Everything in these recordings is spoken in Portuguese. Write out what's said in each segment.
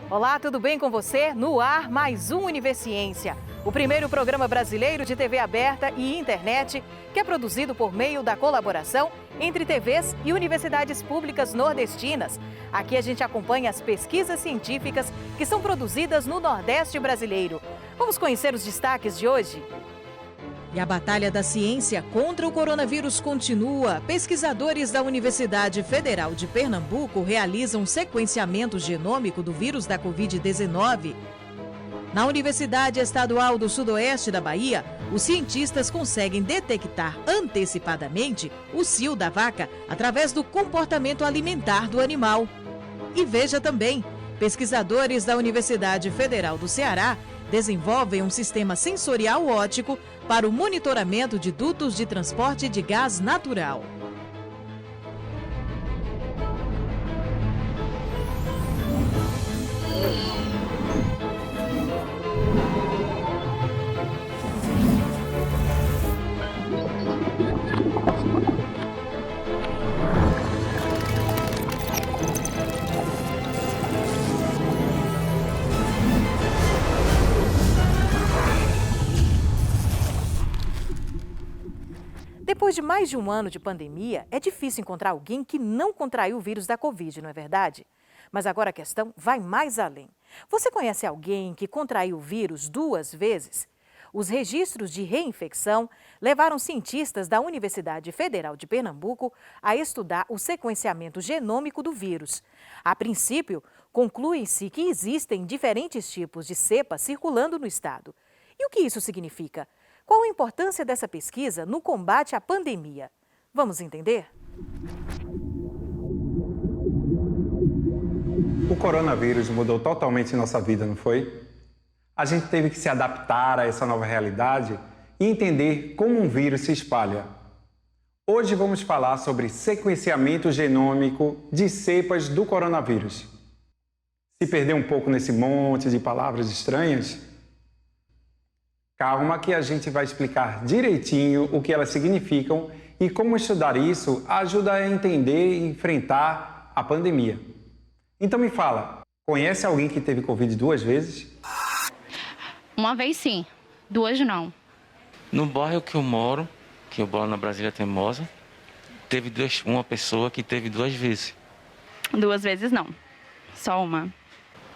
Olá, tudo bem com você? No ar, mais um Universiência, o primeiro programa brasileiro de TV aberta e internet que é produzido por meio da colaboração entre TVs e universidades públicas nordestinas. Aqui a gente acompanha as pesquisas científicas que são produzidas no Nordeste brasileiro. Vamos conhecer os destaques de hoje? E a batalha da ciência contra o coronavírus continua. Pesquisadores da Universidade Federal de Pernambuco realizam sequenciamento genômico do vírus da Covid-19. Na Universidade Estadual do Sudoeste da Bahia, os cientistas conseguem detectar antecipadamente o cio da vaca através do comportamento alimentar do animal. E veja também, pesquisadores da Universidade Federal do Ceará desenvolvem um sistema sensorial óptico para o monitoramento de dutos de transporte de gás natural. Depois de mais de um ano de pandemia, é difícil encontrar alguém que não contraiu o vírus da Covid, não é verdade? Mas agora a questão vai mais além. Você conhece alguém que contraiu o vírus 2 vezes? Os registros de reinfecção levaram cientistas da Universidade Federal de Pernambuco a estudar o sequenciamento genômico do vírus. A princípio, conclui-se que existem diferentes tipos de cepas circulando no estado. E o que isso significa? Qual a importância dessa pesquisa no combate à pandemia? Vamos entender? O coronavírus mudou totalmente nossa vida, não foi? A gente teve que se adaptar a essa nova realidade e entender como um vírus se espalha. Hoje vamos falar sobre sequenciamento genômico de cepas do coronavírus. Se perder um pouco nesse monte de palavras estranhas, calma que a gente vai explicar direitinho o que elas significam e como estudar isso ajuda a entender e enfrentar a pandemia. Então me fala, conhece alguém que teve Covid 2 vezes? Uma vez sim, 2 não. No bairro que eu moro na Brasília Teimosa, teve uma pessoa que teve 2 vezes. 2 vezes não, só uma.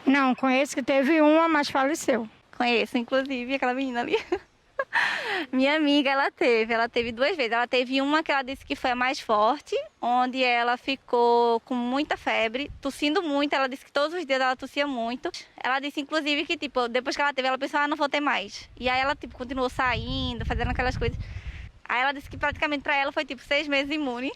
Não, conheço que teve uma, mas faleceu. Conheço, inclusive, aquela menina ali. Minha amiga, ela teve 2 vezes. Ela teve uma que ela disse que foi a mais forte, onde ela ficou com muita febre, tossindo muito. Ela disse que todos os dias ela tossia muito. Ela disse, inclusive, que tipo, depois que ela teve, ela pensou, não vou ter mais. E aí ela tipo, continuou saindo, fazendo aquelas coisas. Aí ela disse que praticamente para ela foi tipo 6 meses imune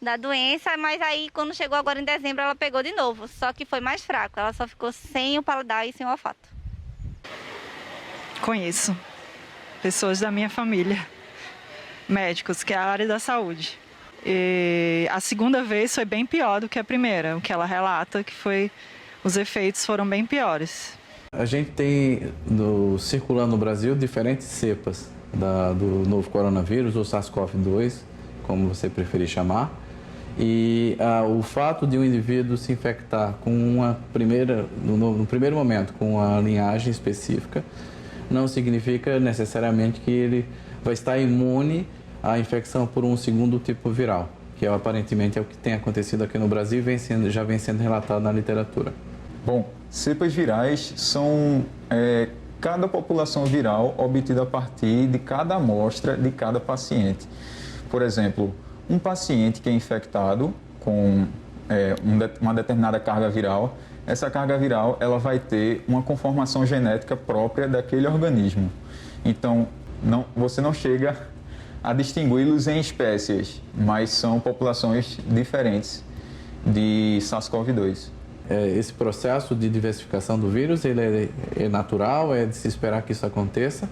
da doença, mas aí quando chegou agora em dezembro ela pegou de novo, só que foi mais fraco. Ela só ficou sem o paladar e sem o olfato. Conheço pessoas da minha família, médicos, que é a área da saúde. E a segunda vez foi bem pior do que a primeira, o que ela relata que os efeitos foram bem piores. A gente tem circulando no Brasil diferentes cepas do novo coronavírus, ou SARS-CoV-2, como você preferir chamar. E o fato de um indivíduo se infectar com no primeiro momento com uma linhagem específica não significa necessariamente que ele vai estar imune à infecção por um segundo tipo viral, que aparentemente é o que tem acontecido aqui no Brasil e já vem sendo relatado na literatura. Bom, cepas virais são cada população viral obtida a partir de cada amostra de cada paciente. Por exemplo, um paciente que é infectado com uma determinada carga viral, essa carga viral ela vai ter uma conformação genética própria daquele organismo. Então, você não chega a distingui-los em espécies, mas são populações diferentes de SARS-CoV-2. Esse processo de diversificação do vírus ele é natural, é de se esperar que isso aconteça.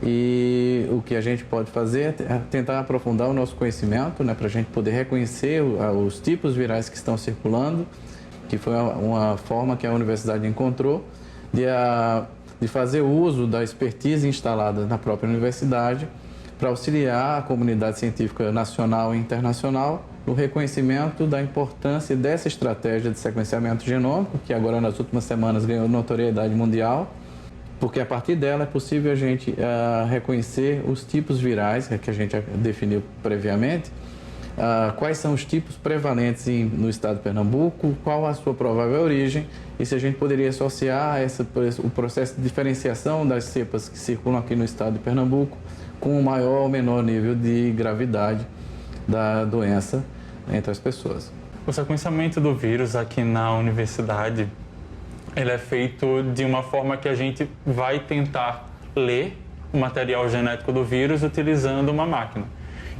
E o que a gente pode fazer é tentar aprofundar o nosso conhecimento, né, para a gente poder reconhecer os tipos virais que estão circulando, que foi uma forma que a universidade encontrou de fazer uso da expertise instalada na própria universidade para auxiliar a comunidade científica nacional e internacional o reconhecimento da importância dessa estratégia de sequenciamento genômico, que agora nas últimas semanas ganhou notoriedade mundial, porque a partir dela é possível a gente reconhecer os tipos virais que a gente definiu previamente, quais são os tipos prevalentes no estado de Pernambuco, qual a sua provável origem e se a gente poderia associar o processo de diferenciação das cepas que circulam aqui no estado de Pernambuco com o maior ou menor nível de gravidade da doença entre as pessoas. O sequenciamento do vírus aqui na universidade, ele é feito de uma forma que a gente vai tentar ler o material genético do vírus utilizando uma máquina.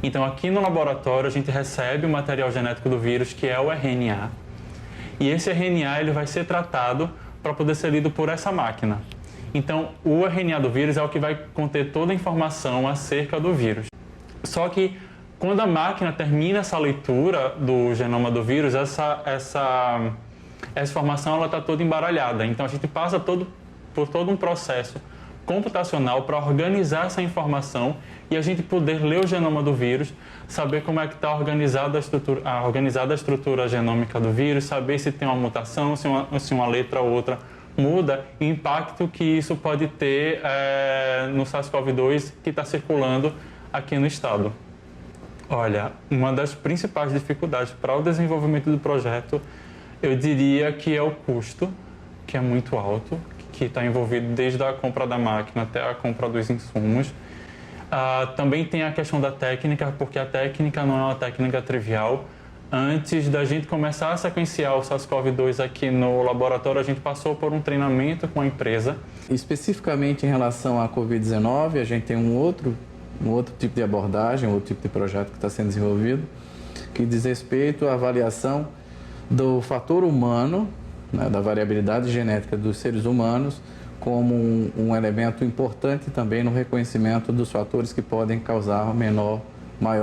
Então, aqui no laboratório, a gente recebe o material genético do vírus, que é o RNA, e esse RNA ele vai ser tratado para poder ser lido por essa máquina. Então, o RNA do vírus é o que vai conter toda a informação acerca do vírus. Só que, quando a máquina termina essa leitura do genoma do vírus, essa informação está toda embaralhada. Então, a gente passa por todo um processo computacional para organizar essa informação e a gente poder ler o genoma do vírus, saber como é que está organizada a estrutura genômica do vírus, saber se tem uma mutação, se uma letra ou outra muda e o impacto que isso pode ter no SARS-CoV-2 que está circulando aqui no estado. Olha, uma das principais dificuldades para o desenvolvimento do projeto, eu diria que é o custo, que é muito alto, que está envolvido desde a compra da máquina até a compra dos insumos. Também tem a questão da técnica, porque a técnica não é uma técnica trivial. Antes da gente começar a sequenciar o SARS-CoV-2 aqui no laboratório, a gente passou por um treinamento com a empresa. Especificamente em relação à Covid-19, a gente tem um outro tipo de abordagem, outro tipo de projeto que está sendo desenvolvido, que diz respeito à avaliação do fator humano, né, da variabilidade genética dos seres humanos, como um elemento importante também no reconhecimento dos fatores que podem causar maior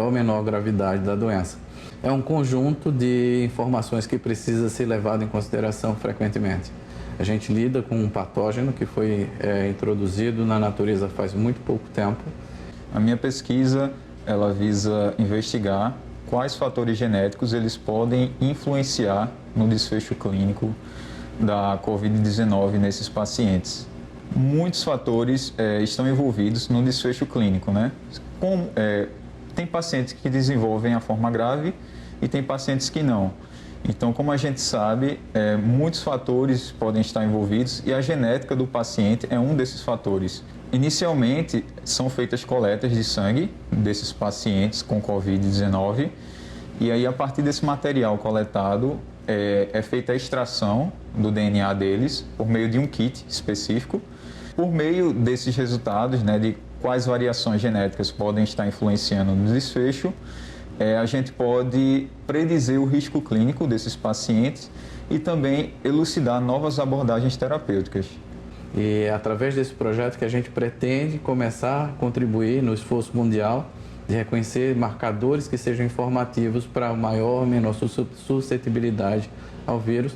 ou menor gravidade da doença. É um conjunto de informações que precisa ser levado em consideração frequentemente. A gente lida com um patógeno que foi introduzido na natureza faz muito pouco tempo. A minha pesquisa, ela visa investigar quais fatores genéticos eles podem influenciar no desfecho clínico da Covid-19 nesses pacientes. Muitos fatores estão envolvidos no desfecho clínico, né? Tem pacientes que desenvolvem a forma grave e tem pacientes que não. Então, como a gente sabe, muitos fatores podem estar envolvidos e a genética do paciente é um desses fatores. Inicialmente, são feitas coletas de sangue desses pacientes com Covid-19 e aí, a partir desse material coletado, é feita a extração do DNA deles por meio de um kit específico. Por meio desses resultados, né, de quais variações genéticas podem estar influenciando no desfecho, a gente pode predizer o risco clínico desses pacientes e também elucidar novas abordagens terapêuticas. E é através desse projeto que a gente pretende começar a contribuir no esforço mundial de reconhecer marcadores que sejam informativos para maior ou menor suscetibilidade ao vírus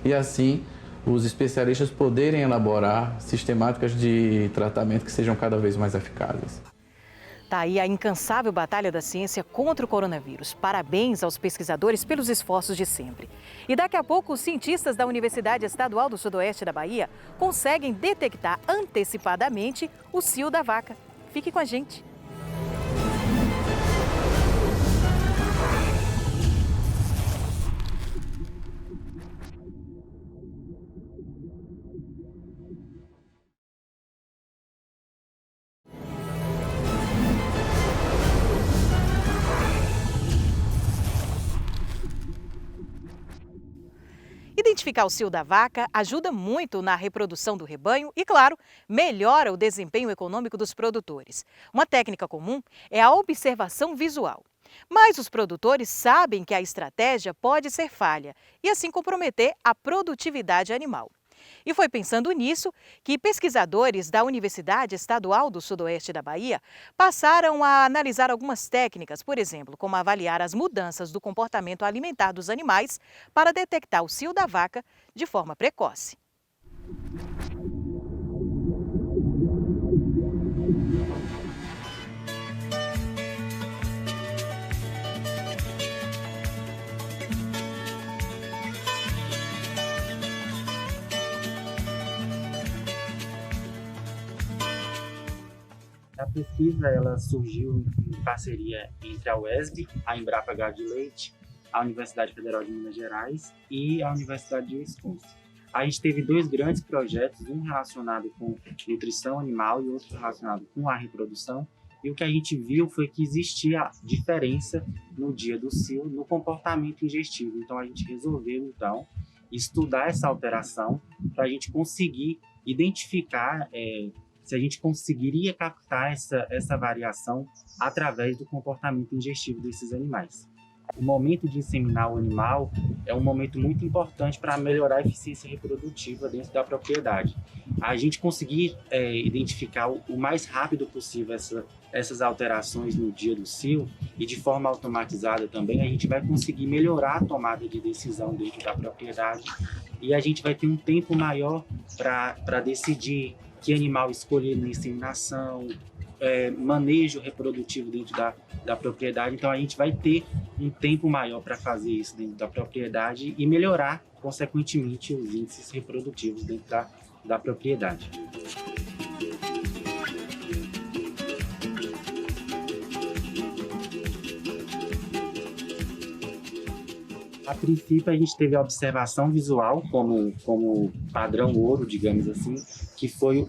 e assim os especialistas poderem elaborar sistemáticas de tratamento que sejam cada vez mais eficazes. Tá aí a incansável batalha da ciência contra o coronavírus. Parabéns aos pesquisadores pelos esforços de sempre. E daqui a pouco, os cientistas da Universidade Estadual do Sudoeste da Bahia conseguem detectar antecipadamente o cio da vaca. Fique com a gente. Identificar o cio da vaca ajuda muito na reprodução do rebanho e, claro, melhora o desempenho econômico dos produtores. Uma técnica comum é a observação visual. Mas os produtores sabem que a estratégia pode ser falha e assim comprometer a produtividade animal. E foi pensando nisso que pesquisadores da Universidade Estadual do Sudoeste da Bahia passaram a analisar algumas técnicas, por exemplo, como avaliar as mudanças do comportamento alimentar dos animais para detectar o cio da vaca de forma precoce. A pesquisa ela surgiu em parceria entre a UESB, a Embrapa Gado de Leite, a Universidade Federal de Minas Gerais e a Universidade de Wisconsin. A gente teve 2 grandes projetos, um relacionado com nutrição animal e outro relacionado com a reprodução. E o que a gente viu foi que existia diferença no dia do cio no comportamento ingestivo. Então a gente resolveu estudar essa alteração para a gente conseguir identificar se a gente conseguiria captar essa variação através do comportamento ingestivo desses animais. O momento de inseminar o animal é um momento muito importante para melhorar a eficiência reprodutiva dentro da propriedade. A gente conseguir identificar o mais rápido possível essas alterações no dia do cio e de forma automatizada também, a gente vai conseguir melhorar a tomada de decisão dentro da propriedade e a gente vai ter um tempo maior para decidir que animal escolher na inseminação, manejo reprodutivo dentro da propriedade. Então a gente vai ter um tempo maior para fazer isso dentro da propriedade e melhorar, consequentemente, os índices reprodutivos dentro da propriedade. A princípio, a gente teve a observação visual como padrão ouro, digamos assim, que foi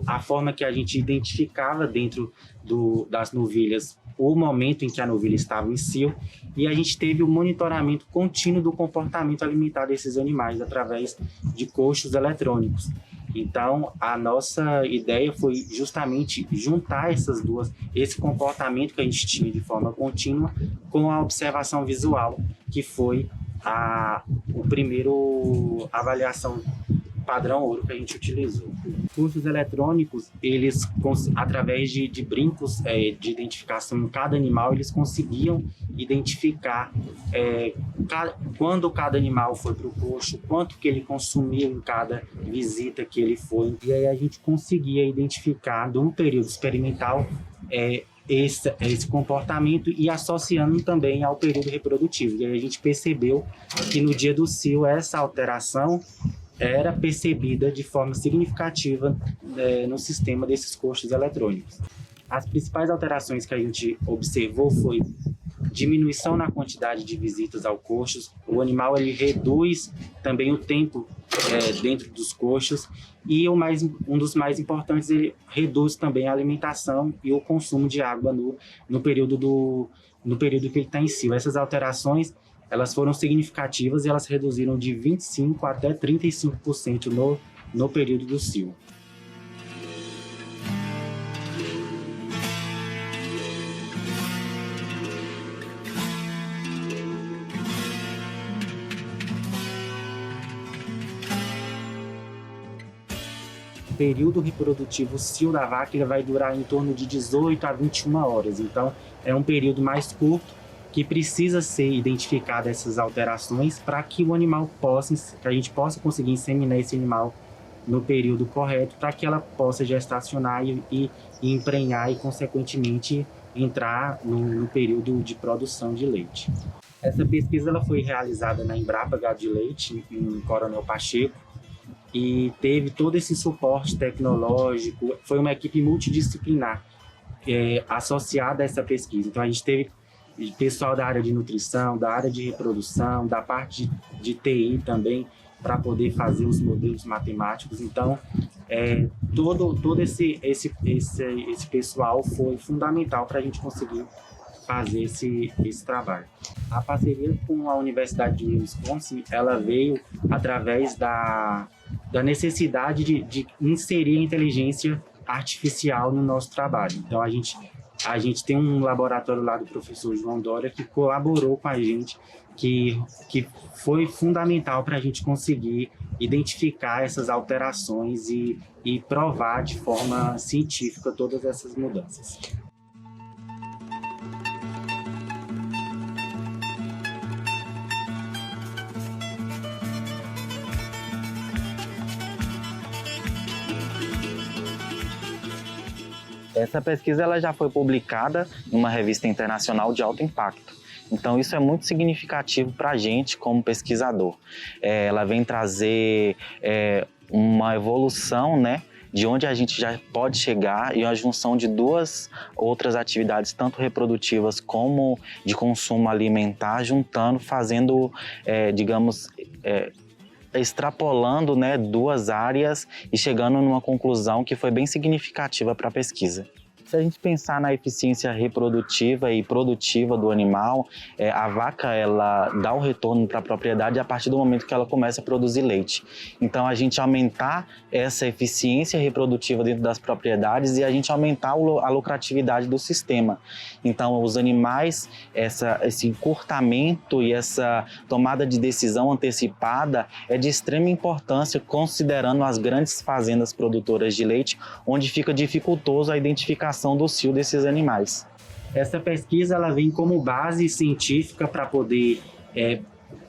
a forma que a gente identificava dentro das novilhas o momento em que a novilha estava em cio, e a gente teve o monitoramento contínuo do comportamento alimentar desses animais através de coxos eletrônicos. Então, a nossa ideia foi justamente juntar esse comportamento que a gente tinha de forma contínua com a observação visual, que foi o primeiro avaliação padrão ouro que a gente utilizou. Os coxos eletrônicos, eles, através de brincos de identificação em cada animal, eles conseguiam identificar quando cada animal foi para o coxo, quanto que ele consumiu em cada visita que ele foi. E aí a gente conseguia identificar, de um período experimental, esse comportamento e associando também ao período reprodutivo. E aí a gente percebeu que no dia do cio essa alteração era percebida de forma significativa no sistema desses coxos eletrônicos. As principais alterações que a gente observou foi diminuição na quantidade de visitas ao coxos. O animal ele reduz também o tempo dentro dos coxos e um dos mais importantes, ele reduz também a alimentação e o consumo de água no período que ele está em cio. Essas alterações elas foram significativas e elas reduziram de 25% até 35% no período do cio. O período reprodutivo cio da vaca ele vai durar em torno de 18 a 21 horas, então é um período mais curto que precisa ser identificada essas alterações para que o animal que a gente possa conseguir inseminar esse animal no período correto, para que ela possa gestacionar e emprenhar e, consequentemente, entrar no período de produção de leite. Essa pesquisa ela foi realizada na Embrapa Gado de Leite, em Coronel Pacheco, e teve todo esse suporte tecnológico. Foi uma equipe multidisciplinar associada a essa pesquisa. Então, a gente teve pessoal da área de nutrição, da área de reprodução, da parte de TI também, para poder fazer os modelos matemáticos. Então, todo esse pessoal foi fundamental para a gente conseguir fazer esse trabalho. A parceria com a Universidade de Wisconsin, ela veio através da necessidade de inserir a inteligência artificial no nosso trabalho. Então, a gente tem um laboratório lá do professor João Dória que colaborou com a gente, que foi fundamental para a gente conseguir identificar essas alterações e provar de forma científica todas essas mudanças. Essa pesquisa ela já foi publicada em uma revista internacional de alto impacto. Então isso é muito significativo para a gente como pesquisador. Ela vem trazer uma evolução, né, de onde a gente já pode chegar, e a junção de duas outras atividades, tanto reprodutivas como de consumo alimentar, juntando, fazendo, extrapolando, né, duas áreas e chegando numa conclusão que foi bem significativa para a pesquisa. Se a gente pensar na eficiência reprodutiva e produtiva do animal, a vaca ela dá o retorno para a propriedade a partir do momento que ela começa a produzir leite. Então, a gente aumentar essa eficiência reprodutiva dentro das propriedades e a gente aumentar a lucratividade do sistema. Então, os animais, esse encurtamento e essa tomada de decisão antecipada é de extrema importância, considerando as grandes fazendas produtoras de leite, onde fica dificultoso a identificação do cio desses animais. Essa pesquisa ela vem como base científica para poder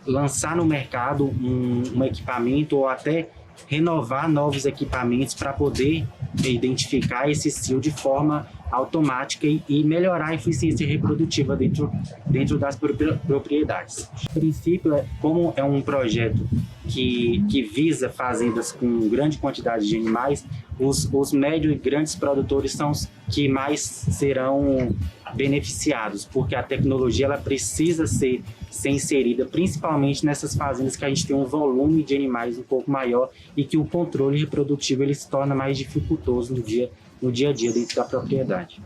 lançar no mercado um equipamento ou até renovar novos equipamentos para poder identificar esse cio de forma automática e melhorar a eficiência reprodutiva dentro das propriedades. A princípio, como é um projeto que visa fazendas com grande quantidade de animais, os médios e grandes produtores são os que mais serão beneficiados, porque a tecnologia ela precisa ser inserida, principalmente nessas fazendas que a gente tem um volume de animais um pouco maior e que o controle reprodutivo ele se torna mais dificultoso no dia a dia dentro da propriedade.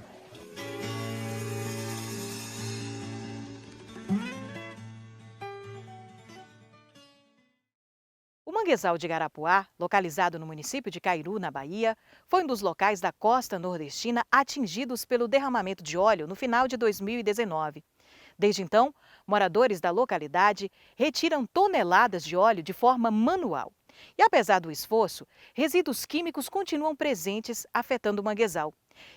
O manguezal de Garapuá, localizado no município de Cairu, na Bahia, foi um dos locais da costa nordestina atingidos pelo derramamento de óleo no final de 2019. Desde então, moradores da localidade retiram toneladas de óleo de forma manual. E apesar do esforço, resíduos químicos continuam presentes, afetando o manguezal.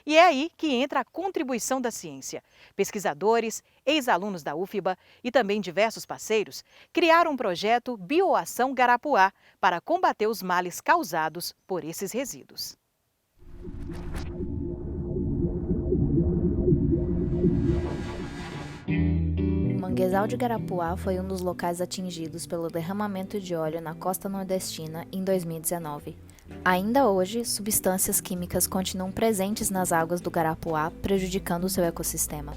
E é aí que entra a contribuição da ciência. Pesquisadores, ex-alunos da UFBA e também diversos parceiros criaram um projeto Bioação Garapuá para combater os males causados por esses resíduos. O manguezal de Garapuá foi um dos locais atingidos pelo derramamento de óleo na costa nordestina em 2019. Ainda hoje, substâncias químicas continuam presentes nas águas do Garapuá, prejudicando o seu ecossistema.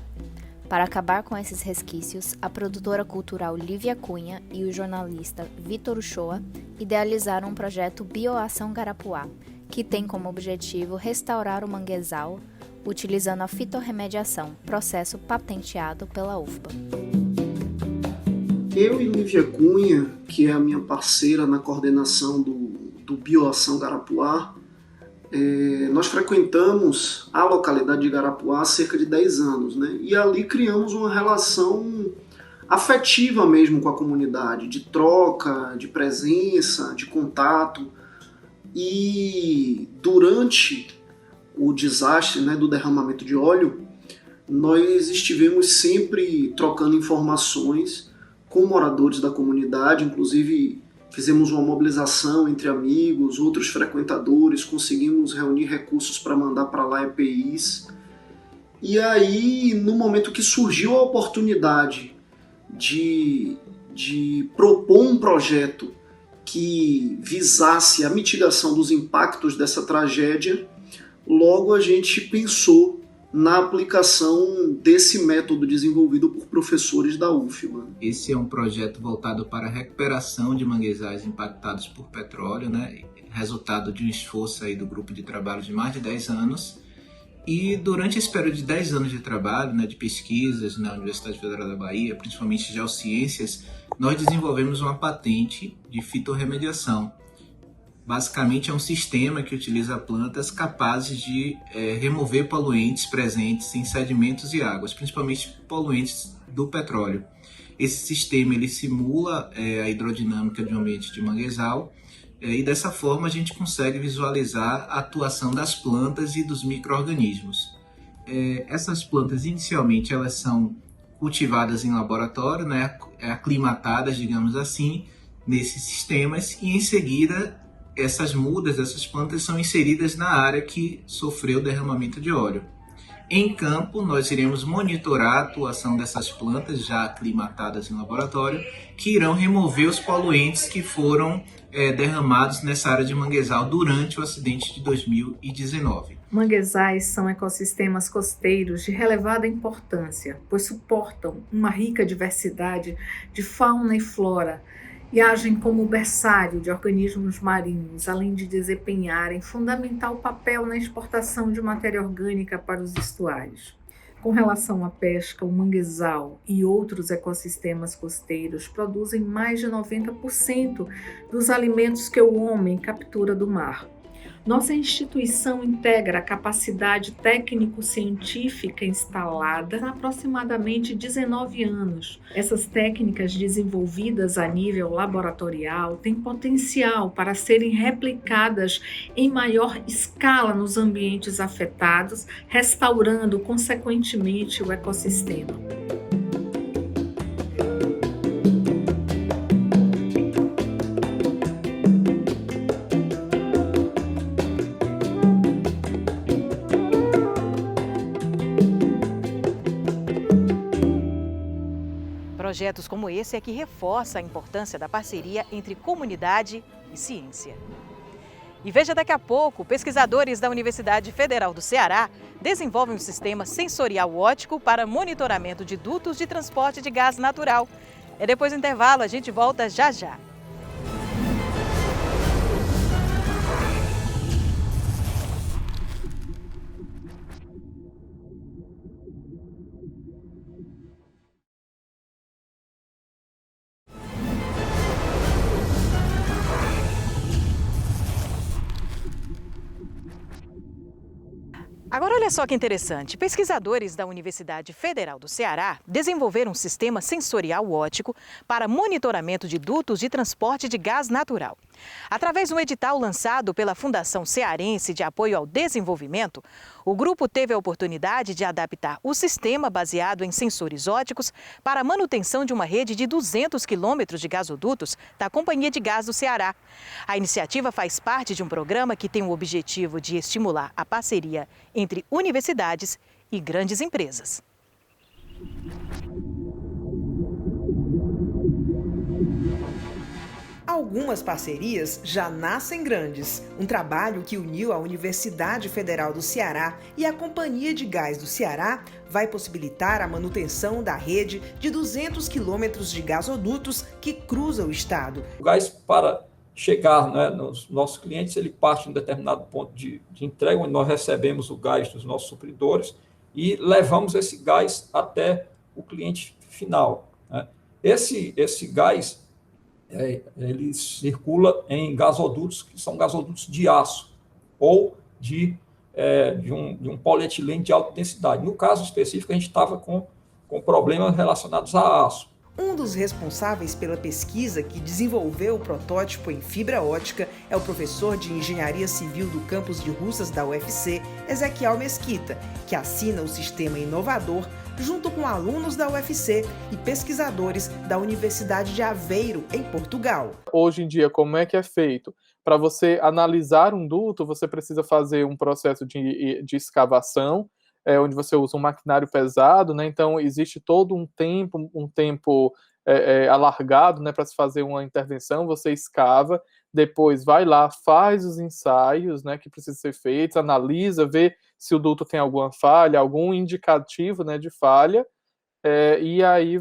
Para acabar com esses resquícios, a produtora cultural Lívia Cunha e o jornalista Vitor Uchoa idealizaram um projeto Bioação Garapuá, que tem como objetivo restaurar o manguezal utilizando a fitorremediação, processo patenteado pela UFBA. Eu e Lívia Cunha, que é a minha parceira na coordenação do Bioação Garapuá, nós frequentamos a localidade de Garapuá há cerca de 10 anos, né? E ali criamos uma relação afetiva mesmo com a comunidade, de troca, de presença, de contato. E durante o desastre, né, do derramamento de óleo, nós estivemos sempre trocando informações com moradores da comunidade, inclusive fizemos uma mobilização entre amigos, outros frequentadores, conseguimos reunir recursos para mandar para lá EPIs. E aí, no momento que surgiu a oportunidade de propor um projeto que visasse a mitigação dos impactos dessa tragédia, logo a gente pensou na aplicação desse método desenvolvido por professores da UFBA. Esse é um projeto voltado para a recuperação de manguezais impactados por petróleo, né? Resultado de um esforço aí do grupo de trabalho de mais de 10 anos. E durante esse período de 10 anos de trabalho, né, de pesquisas na Universidade Federal da Bahia, principalmente geociências, nós desenvolvemos uma patente de fitorremediação. Basicamente é um sistema que utiliza plantas capazes de remover poluentes presentes em sedimentos e águas, principalmente poluentes do petróleo. Esse sistema ele simula a hidrodinâmica de um ambiente de manguezal e dessa forma a gente consegue visualizar a atuação das plantas e dos micro-organismos. Essas plantas inicialmente elas são cultivadas em laboratório, né, aclimatadas, digamos assim, nesses sistemas e em seguida essas mudas, essas plantas são inseridas na área que sofreu derramamento de óleo. Em campo, nós iremos monitorar a atuação dessas plantas já aclimatadas em laboratório, que irão remover os poluentes que foram derramados nessa área de manguezal durante o acidente de 2019. Manguezais são ecossistemas costeiros de relevada importância, pois suportam uma rica diversidade de fauna e flora e agem como berçário de organismos marinhos, além de desempenharem fundamental papel na exportação de matéria orgânica para os estuários. Com relação à pesca, o manguezal e outros ecossistemas costeiros produzem mais de 90% dos alimentos que o homem captura do mar. Nossa instituição integra a capacidade técnico-científica instalada há aproximadamente 19 anos. Essas técnicas desenvolvidas a nível laboratorial têm potencial para serem replicadas em maior escala nos ambientes afetados, restaurando consequentemente o ecossistema. Projetos como esse é que reforça a importância da parceria entre comunidade e ciência. E veja daqui a pouco, pesquisadores da Universidade Federal do Ceará desenvolvem um sistema sensorial óptico para monitoramento de dutos de transporte de gás natural. Depois do intervalo, a gente volta já já. Agora olha só que interessante, pesquisadores da Universidade Federal do Ceará desenvolveram um sistema sensorial óptico para monitoramento de dutos de transporte de gás natural. Através de um edital lançado pela Fundação Cearense de Apoio ao Desenvolvimento, o grupo teve a oportunidade de adaptar o sistema baseado em sensores ópticos para a manutenção de uma rede de 200 quilômetros de gasodutos da Companhia de Gás do Ceará. A iniciativa faz parte de um programa que tem o objetivo de estimular a parceria entre universidades e grandes empresas. Algumas parcerias já nascem grandes. Um trabalho que uniu a Universidade Federal do Ceará e a Companhia de Gás do Ceará vai possibilitar a manutenção da rede de 200 quilômetros de gasodutos que cruza o estado. O gás, para chegar, né, nos nossos clientes, ele parte de um determinado ponto de entrega, onde nós recebemos o gás dos nossos supridores e levamos esse gás até o cliente final, né? Esse gás ele circula em gasodutos que são gasodutos de aço ou de um polietileno de alta densidade. No caso específico, a gente estava com problemas relacionados a aço. Um dos responsáveis pela pesquisa que desenvolveu o protótipo em fibra ótica é o professor de Engenharia Civil do campus de Russas da UFC, Ezequiel Mesquita, que assina o sistema inovador junto com alunos da UFC e pesquisadores da Universidade de Aveiro, em Portugal. Hoje em dia, como é que é feito? Para você analisar um duto, você precisa fazer um processo de escavação, onde você usa um maquinário pesado, né? Então existe todo um tempo alargado, né, para se fazer uma intervenção. Você escava, depois vai lá, faz os ensaios, né, que precisam ser feitos, analisa, vê se o duto tem alguma falha, algum indicativo, né, de falha, e aí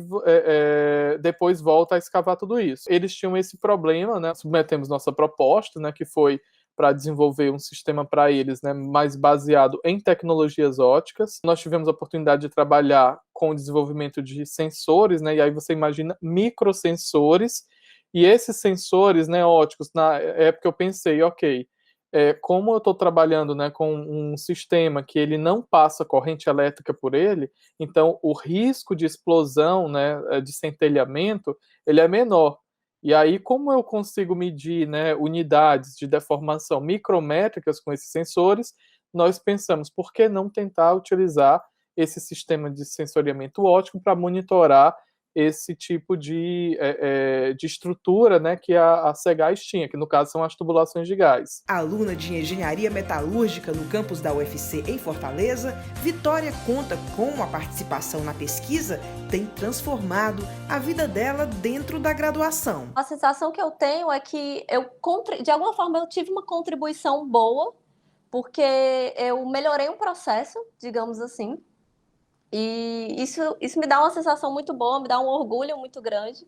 depois volta a escavar tudo isso. Eles tinham esse problema, né? Submetemos nossa proposta, né, que foi para desenvolver um sistema para eles, né, mais baseado em tecnologias ópticas. Nós tivemos a oportunidade de trabalhar com o desenvolvimento de sensores, né, e aí você imagina microsensores, e esses sensores, né, ópticos, na época eu pensei, ok, como eu estou trabalhando, né, com um sistema que ele não passa corrente elétrica por ele, então o risco de explosão, né, de centelhamento, ele é menor. E aí, como eu consigo medir, né, unidades de deformação micrométricas com esses sensores, nós pensamos, por que não tentar utilizar esse sistema de sensoriamento óptico para monitorar esse tipo de estrutura, né, que a Cegás tinha, que no caso são as tubulações de gás. Aluna de Engenharia Metalúrgica no campus da UFC em Fortaleza, Vitória conta como a participação na pesquisa tem transformado a vida dela dentro da graduação. A sensação que eu tenho é que de alguma forma eu tive uma contribuição boa, porque eu melhorei um processo, digamos assim, e isso me dá uma sensação muito boa, me dá um orgulho muito grande,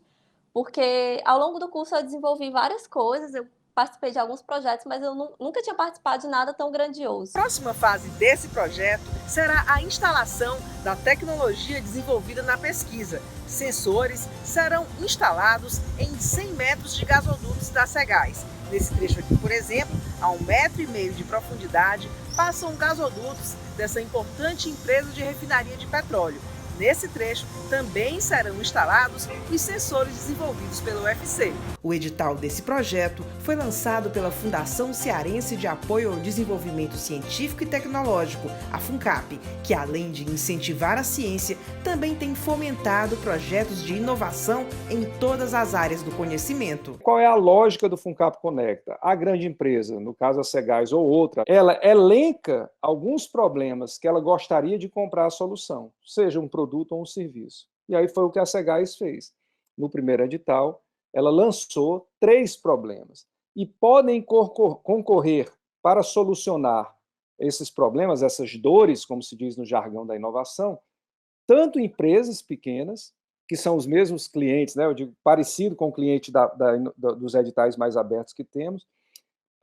porque ao longo do curso eu desenvolvi várias coisas, eu participei de alguns projetos, mas eu nunca tinha participado de nada tão grandioso. A próxima fase desse projeto será a instalação da tecnologia desenvolvida na pesquisa. Sensores serão instalados em 100 metros de gasodutos da Cegás. Nesse trecho aqui, por exemplo, a 1,5 metro de profundidade, passam gasodutos dessa importante empresa de refinaria de petróleo. Nesse trecho também serão instalados os sensores desenvolvidos pelo UFC. O edital desse projeto foi lançado pela Fundação Cearense de Apoio ao Desenvolvimento Científico e Tecnológico, a FUNCAP, que além de incentivar a ciência, também tem fomentado projetos de inovação em todas as áreas do conhecimento. Qual é a lógica do FUNCAP Conecta? A grande empresa, no caso a Cegás ou outra, ela elenca alguns problemas que ela gostaria de comprar a solução, seja um produto ou um serviço. E aí foi o que a Cegás fez. No primeiro edital, ela lançou 3 problemas. E podem concorrer para solucionar esses problemas, essas dores, como se diz no jargão da inovação, tanto empresas pequenas, que são os mesmos clientes, né, eu digo, parecido com o cliente dos editais mais abertos que temos,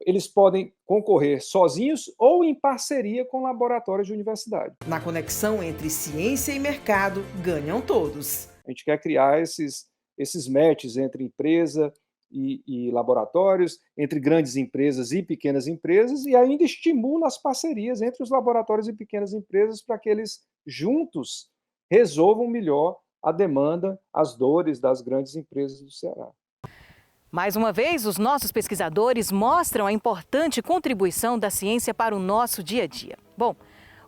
eles podem concorrer sozinhos ou em parceria com laboratórios de universidade. Na conexão entre ciência e mercado, ganham todos. A gente quer criar esses matches entre empresa e laboratórios, entre grandes empresas e pequenas empresas, e ainda estimula as parcerias entre os laboratórios e pequenas empresas para que eles juntos resolvam melhor a demanda, as dores das grandes empresas do Ceará. Mais uma vez, os nossos pesquisadores mostram a importante contribuição da ciência para o nosso dia a dia. Bom,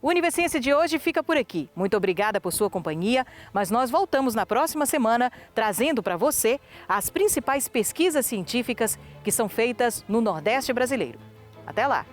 o Univerciência de hoje fica por aqui. Muito obrigada por sua companhia, mas nós voltamos na próxima semana trazendo para você as principais pesquisas científicas que são feitas no Nordeste brasileiro. Até lá!